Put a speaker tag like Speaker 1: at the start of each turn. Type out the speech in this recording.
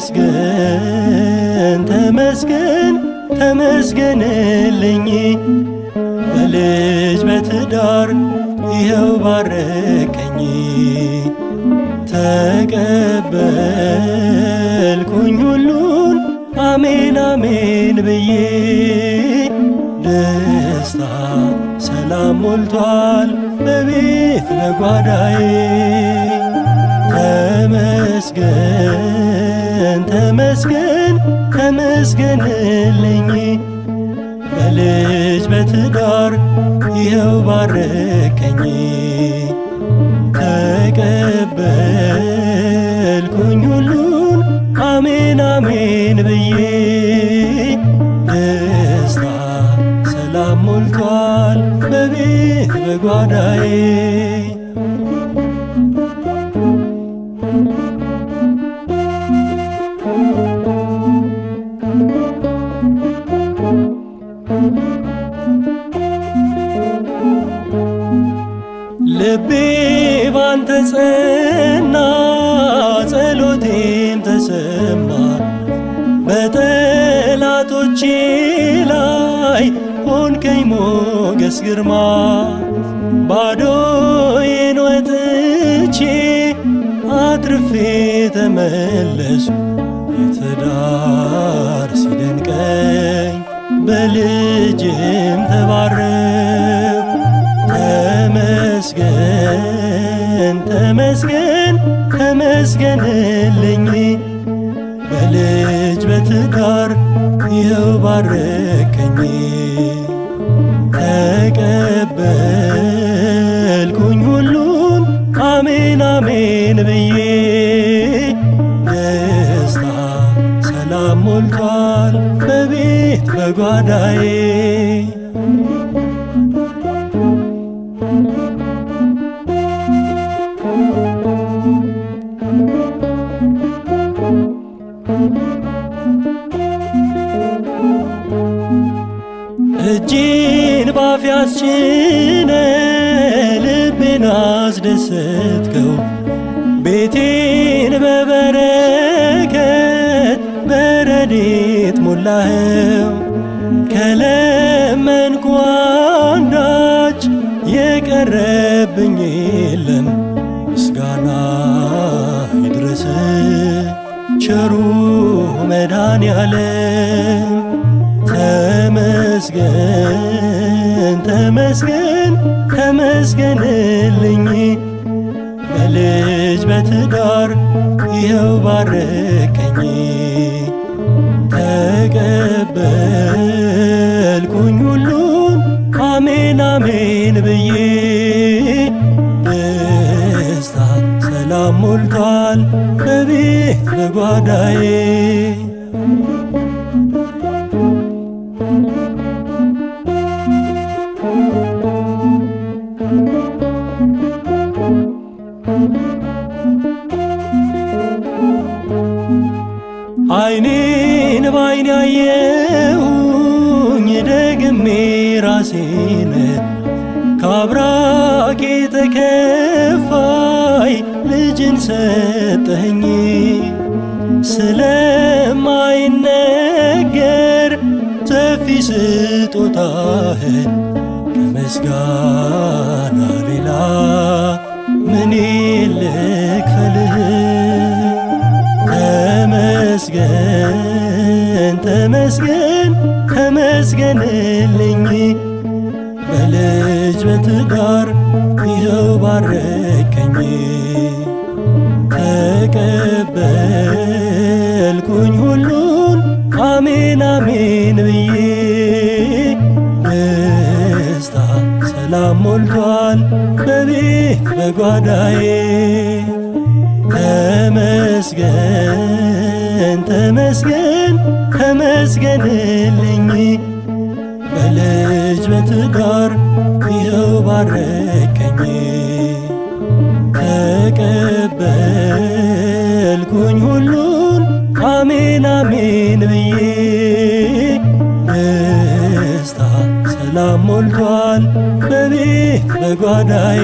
Speaker 1: ተመስገን ተመስገን ተመስገንልኝ በልጅ በትዳር ይኸው ባረከኝ። ተቀበልኩኝ ሁሉን አሜን አሜን ብዬ ደስታ ሰላም ሞልቷል በቤት በጓዳዬ። ተመስገን ተመስገን ተመስገንልኝ በልጅ በትዳር ይኸው ባረከኝ። ተቀበልኩኝ ሁሉን አሜን አሜን ብዬ ደስታ ሰላም ሞልቷል በቤት በጓዳዬ። ልቤ ባንተ ጸና ጸሎቴም ተሰማ በጠላቶቼ ላይ ሆንከኝ ሞገስ ግርማ። ባዶዬን ወጥቼ አትርፌ ተመለሱ የትዳር ሲደንቀኝ በልጅም ተባረኩ። ተመስገን ተመስገን ተመስገንልኝ በልጅ በትዳር ይኸው ባረከኝ። ተቀበልኩኝ ሁሉን አሜን አሜን ብዬ ደስታ ሰላም ሞልቷል በቤት በጓዳዬ። እጅን ባፍ ያስጭነ ልቤን አስደሰትከው ቤቴን በበረከት በረድኤት ሞላኸው። ከለመንኩ አንዳች የቀረብኝ የለም ምስጋና ይድረስ ቸሩ መድኃኔዓለም። ተመስገን ተመስገን ተመስገንልኝ በልጅ በትዳር ይኸው ባረከኝ። ተቀበልኩኝ ሁሉን አሜን አሜን ብዬ ደስታ ሰላም ሞልቷል በቤት በጓዳዬ። አይኔን ባይኔ ያየሁኝ ደግሜ ራሴን ከአብራኬ ተከፋይ ልጅን ሰጠኸኝ። ስለማይነገር ሰፊ ስጦታህን ከምስጋና ሌላ ምን ልክፈልህ? ተመስገን ተመስገን ተመስገንልኝ በልጅ በትዳር ይኸው ባረከኝ። ተቀበልኩኝ ሁሉን አሜን አሜን ብዬ ደስታ ሰላም ሞልቷል በቤት በጓዳዬ። ተመስገን ተመስገን ተመስገንልኝ በልጅ በትዳር ይኸው ባረከኝ። ተቀበልኩኝ ሁሉን አሜን አሜን ብዬ ደስታ ሰላም ሞልቷል በቤት በጓዳዬ።